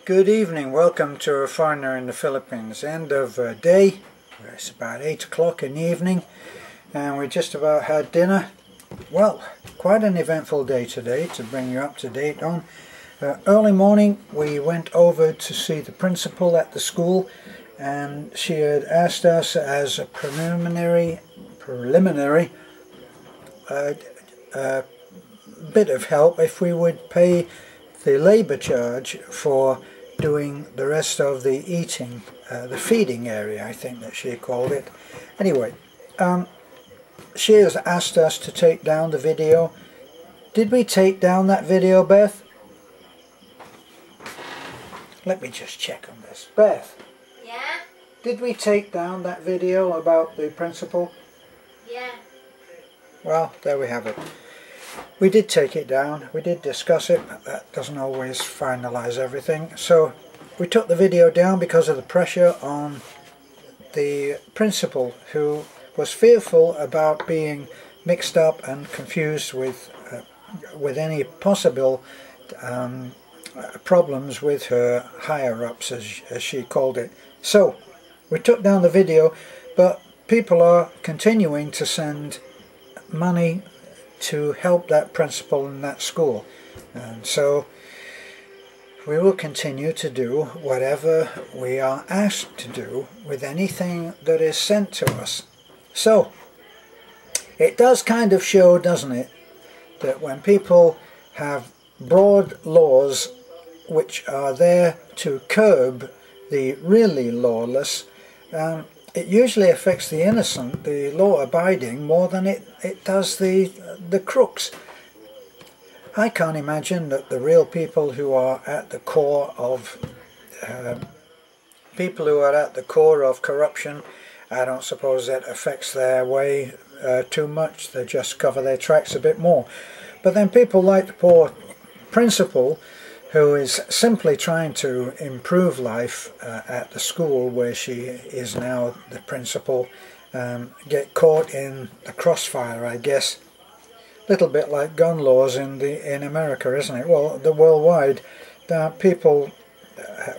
Good evening, welcome to a foreigner in the Philippines. End of day, it's about 8 o'clock in the evening and we just about had dinner. Well, quite an eventful day today to bring you up to date on. Early morning we went over to see the principal at the school, and she had asked us as a preliminary bit of help if we would pay the labour charge for doing the rest of the eating, the feeding area, I think that she called it. Anyway, she has asked us to take down the video. Did we take down that video, Beth? Let me just check on this. Beth? Yeah? Did we take down that video about the principal? Yeah. Well, there we have it. We did take it down, we did discuss it, but that doesn't always finalise everything. So we took the video down because of the pressure on the principal, who was fearful about being mixed up and confused with any possible problems with her higher-ups, as she called it. So we took down the video, but people are continuing to send money to help that principal in that school, and so we will continue to do whatever we are asked to do with anything that is sent to us. So it does kind of show, doesn't it, that when people have broad laws which are there to curb the really lawless, it usually affects the innocent, the law-abiding, more than it does the crooks. I can't imagine that the real people who are at the core of corruption, I don't suppose that affects their way too much. They just cover their tracks a bit more. But then people like the poor principal, who is simply trying to improve life at the school where she is now the principal, get caught in the crossfire, I guess. Little bit like gun laws in America, isn't it? Well, the worldwide, people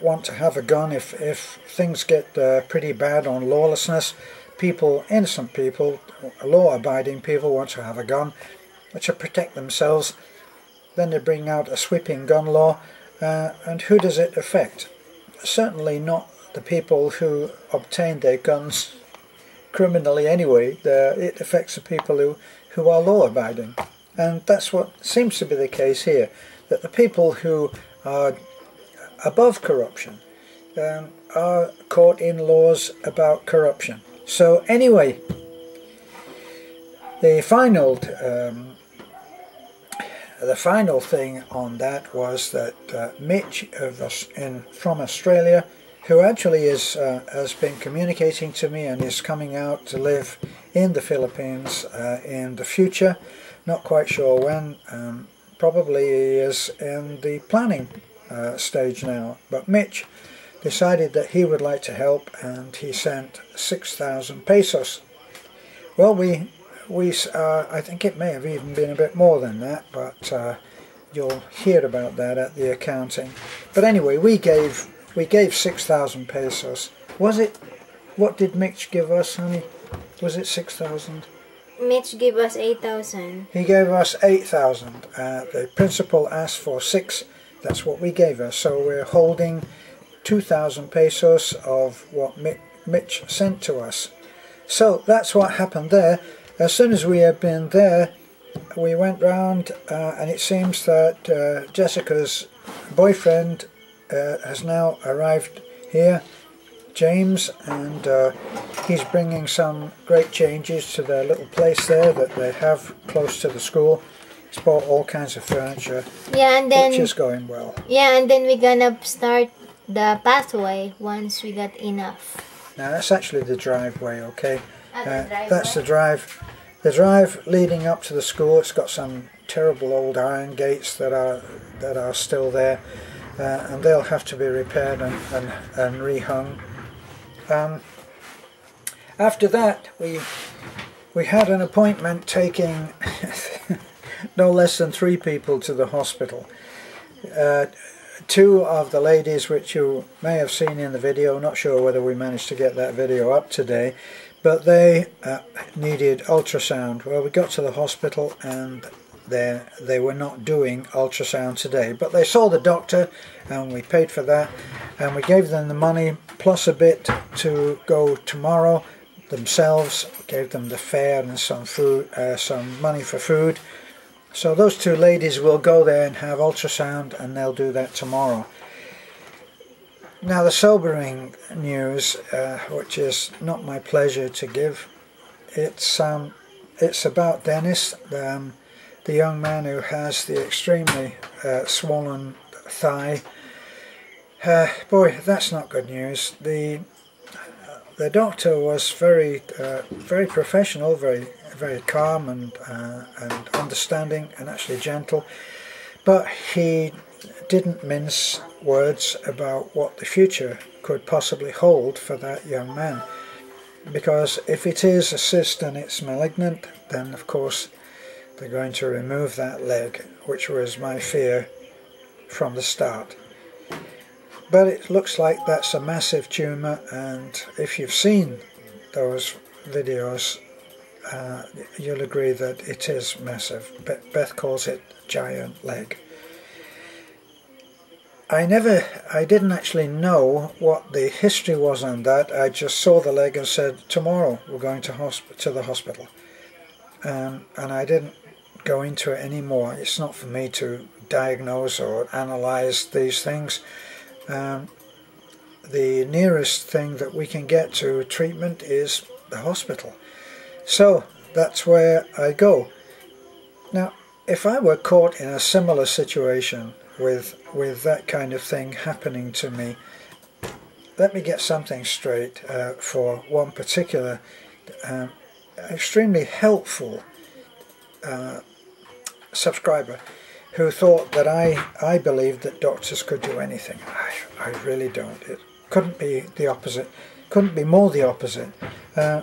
want to have a gun if things get pretty bad on lawlessness. People, innocent people, law-abiding people, want to have a gun to protect themselves. Then they bring out a sweeping gun law, and who does it affect? Certainly not the people who obtained their guns criminally anyway. It affects the people who are law-abiding. And that's what seems to be the case here, that the people who are above corruption are caught in laws about corruption. So anyway, the final thing on that was that Mitch from Australia, who actually has been communicating to me and is coming out to live in the Philippines in the future, not quite sure when, probably he is in the planning stage now, but Mitch decided that he would like to help, and he sent 6,000 pesos. Well, I think it may have even been a bit more than that, but you'll hear about that at the accounting. But anyway, we gave 6,000 pesos. Was it? What did Mitch give us, honey? Was it 6,000? Mitch gave us 8,000. He gave us 8,000. The principal asked for 6. That's what we gave her. So we're holding 2,000 pesos of what Mitch sent to us. So that's what happened there. As soon as we had been there, we went round, and it seems that Jessica's boyfriend has now arrived here, James, and he's bringing some great changes to their little place there that they have close to the school. He's bought all kinds of furniture, yeah, and then, which is going well. Yeah, and then we're gonna start the pathway once we got enough. Now that's actually the driveway, okay? That's the drive. The drive leading up to the school. It's got some terrible old iron gates that are still there, and they'll have to be repaired and rehung. After that, we had an appointment taking no less than 3 people to the hospital. two of the ladies, which you may have seen in the video, not sure whether we managed to get that video up today, but they needed ultrasound. Well, we got to the hospital and they were not doing ultrasound today, but they saw the doctor and we paid for that, and we gave them the money plus a bit to go tomorrow themselves. Gave them the fare and some food, some money for food. So those two ladies will go there and have ultrasound, and they'll do that tomorrow. Now the sobering news, which is not my pleasure to give, it's about Dennis, the young man who has the extremely swollen thigh. Boy, that's not good news. The doctor was very professional, very calm and understanding, and actually gentle, but he didn't mince words about what the future could possibly hold for that young man. Because if it is a cyst and it's malignant, then of course they're going to remove that leg, which was my fear from the start. But it looks like that's a massive tumour, and if you've seen those videos, you'll agree that it is massive. Beth calls it giant leg. I didn't actually know what the history was on that. I just saw the leg and said, tomorrow we're going to the hospital. And I didn't go into it anymore. It's not for me to diagnose or analyse these things. The nearest thing that we can get to treatment is the hospital. So that's where I go. Now, if I were caught in a similar situation with that kind of thing happening to me, let me get something straight. For one particular extremely helpful subscriber who thought that I believed that doctors could do anything. I really don't. It couldn't be the opposite. Couldn't be more the opposite.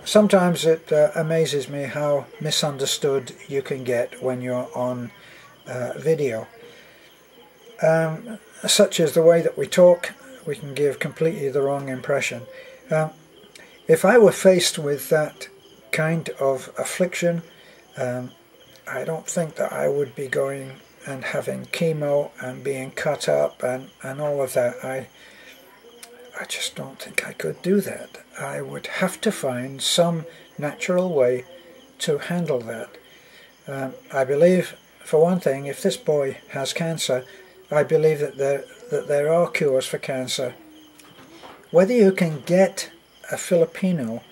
Sometimes it amazes me how misunderstood you can get when you're on video. Such as the way that we talk, we can give completely the wrong impression. If I were faced with that kind of affliction, I don't think that I would be going and having chemo and being cut up and all of that. I just don't think I could do that. I would have to find some natural way to handle that. I believe, for one thing, if this boy has cancer, I believe that there are cures for cancer. Whether you can get a Filipino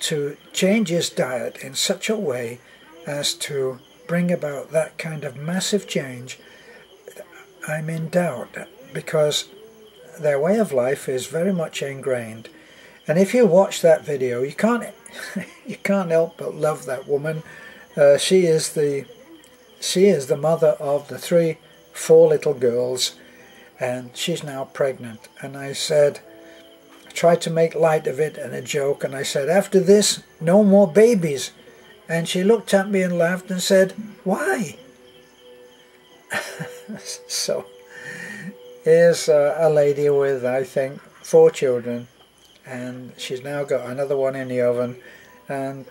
to change his diet in such a way as to bring about that kind of massive change, I'm in doubt, because their way of life is very much ingrained. And if you watch that video, you can't help but love that woman. She is the mother of the 4 little girls, and she's now pregnant. And I tried to make light of it and a joke, and I said, after this, no more babies. And she looked at me and laughed and said, why? So here's a lady with, I think, 4 children, and she's now got another one in the oven, and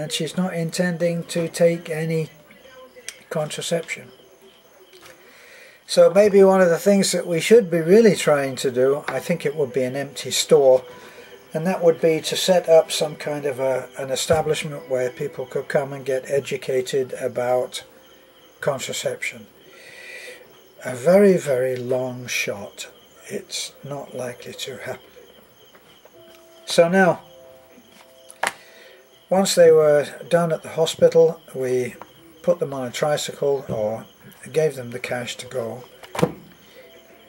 she's not intending to take any contraception. So maybe one of the things that we should be really trying to do, I think it would be an empty store, and that would be to set up some kind of an establishment where people could come and get educated about contraception. A very, very long shot. It's not likely to happen. So now, once they were done at the hospital, we put them on a tricycle, or gave them the cash to go.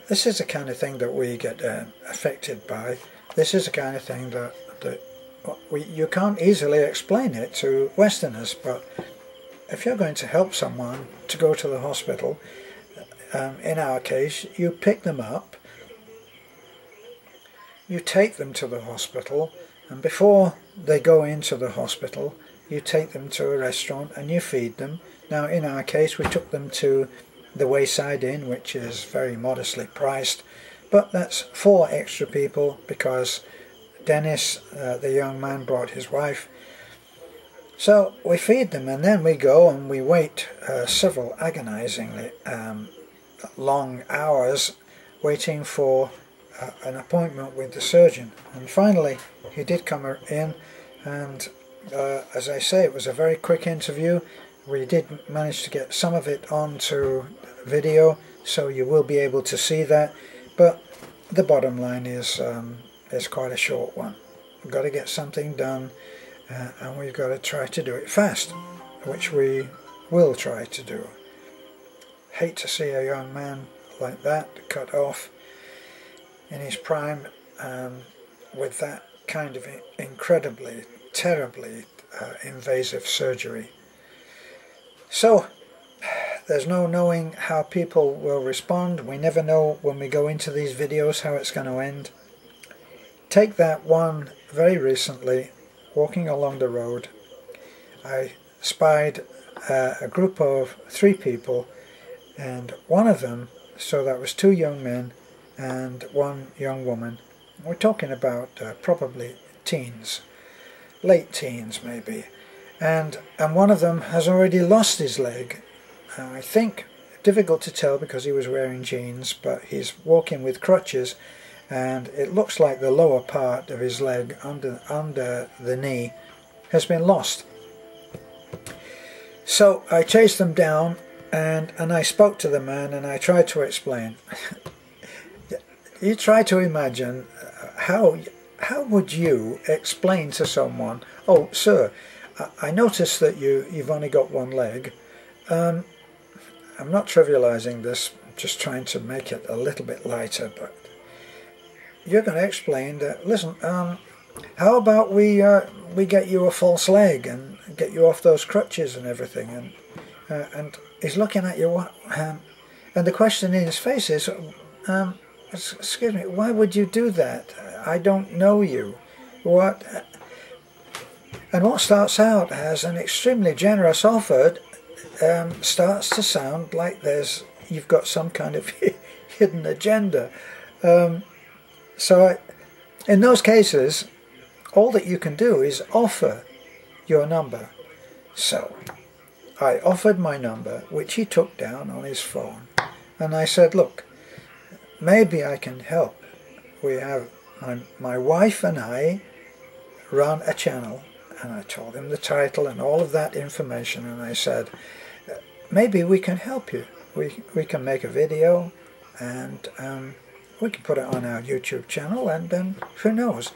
This is the kind of thing that we get affected by. This is the kind of thing that you can't easily explain it to Westerners, but if you're going to help someone to go to the hospital, in our case, you pick them up, you take them to the hospital, and before they go into the hospital, you take them to a restaurant and you feed them. Now, in our case, we took them to the Wayside Inn, which is very modestly priced, but that's 4 extra people because Dennis, the young man, brought his wife. So we feed them, and then we go and we wait several agonizingly long hours waiting for an appointment with the surgeon. And finally he did come in, and as I say, it was a very quick interview. We did manage to get some of it onto video, so you will be able to see that, but the bottom line is quite a short one. We've got to get something done, and we've got to try to do it fast, which we will try to do. Hate to see a young man like that cut off in his prime with that kind of incredibly, terribly invasive surgery. So there's no knowing how people will respond. We never know when we go into these videos how it's going to end. Take that one very recently, walking along the road, I spied a group of 3 people, and one of them, so that was 2 young men and 1 young woman. We're talking about probably teens, late teens maybe, and one of them has already lost his leg. I think, difficult to tell because he was wearing jeans, but he's walking with crutches, and it looks like the lower part of his leg under the knee has been lost. So I chased them down, and I spoke to the man, and I tried to explain. You try to imagine how would you explain to someone, "Oh, sir, I noticed that you've only got 1 leg. I'm not trivializing this, just trying to make it a little bit lighter, but you're going to explain that, listen, how about we get you a false leg and get you off those crutches and everything?" And he's looking at you, and the question in his face is, "Excuse me, why would you do that? I don't know you. What?" And what starts out as an extremely generous offer starts to sound like you've got some kind of hidden agenda. So in those cases, all that you can do is offer your number. So I offered my number, which he took down on his phone, and I said, "Look, maybe I can help. We have my wife and I run a channel," and I told him the title and all of that information, and I said, "Maybe we can help you. We can make a video, and we can put it on our YouTube channel, and then who knows,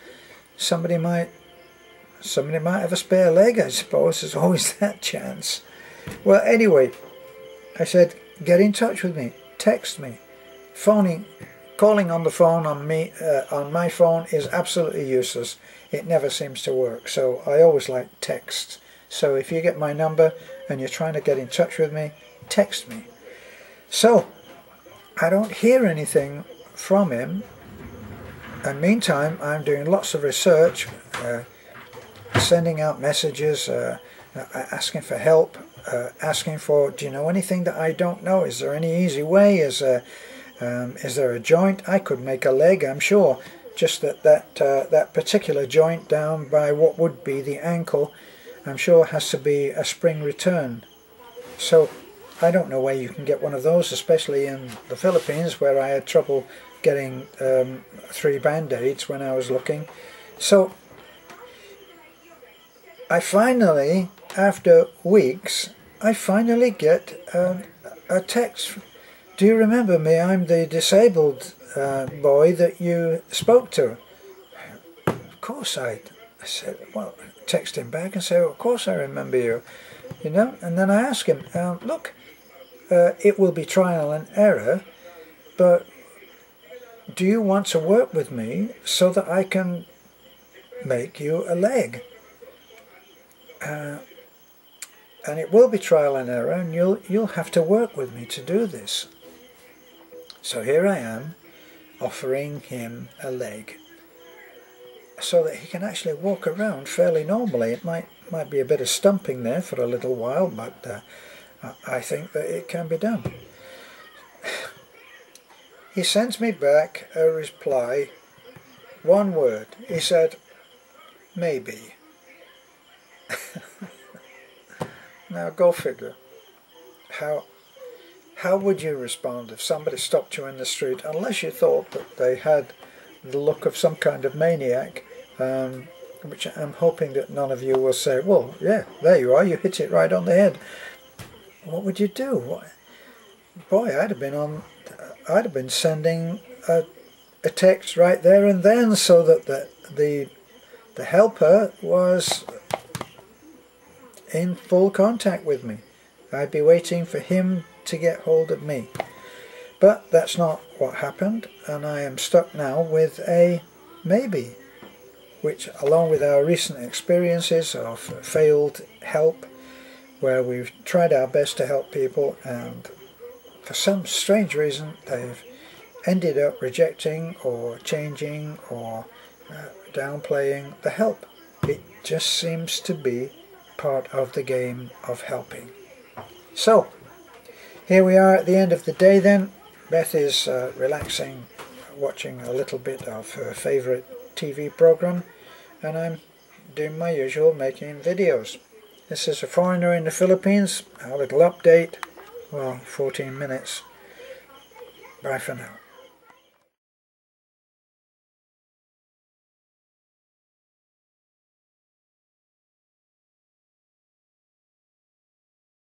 somebody might have a spare leg, I suppose. There's always that chance." Well, anyway, I said, "Get in touch with me, text me. Calling on the phone on my phone is absolutely useless. It never seems to work, so I always like texts. So if you get my number and you're trying to get in touch with me, text me." So I don't hear anything from him, and meantime I'm doing lots of research, sending out messages, asking for help, asking for, "Do you know anything that I don't know? Is there any easy way? Is there a joint? I could make a leg, I'm sure. Just that particular joint down by what would be the ankle, I'm sure has to be a spring return. So I don't know where you can get one of those, especially in the Philippines, where I had trouble getting 3 band-aids when I was looking." So I finally, after weeks, I finally get a text. "Do you remember me? I'm the disabled boy that you spoke to." Of course I said, well, text him back and say, "Of course I remember you." You know, and then I ask him, "Look, it will be trial and error, but do you want to work with me so that I can make you a leg? And it will be trial and error, and you'll have to work with me to do this." So here I am, offering him a leg so that he can actually walk around fairly normally. It might be a bit of stumping there for a little while, but I think that it can be done. He sends me back a reply, one word. He said, maybe. Now go figure. How would you respond if somebody stopped you in the street, unless you thought that they had the look of some kind of maniac, which I'm hoping that none of you will say, well, yeah, there you are, you hit it right on the head. What would you do? Boy, I'd have been sending a text right there and then, so that the helper was in full contact with me. I'd be waiting for him to get hold of me. But that's not what happened, and I am stuck now with a maybe, which, along with our recent experiences of failed help, where we've tried our best to help people and for some strange reason they've ended up rejecting or changing or downplaying the help. It just seems to be part of the game of helping. So, here we are at the end of the day then. Beth is relaxing, watching a little bit of her favourite TV program, and I'm doing my usual, making videos. This is a foreigner in the Philippines, a little update, well, 14 minutes. Bye for now.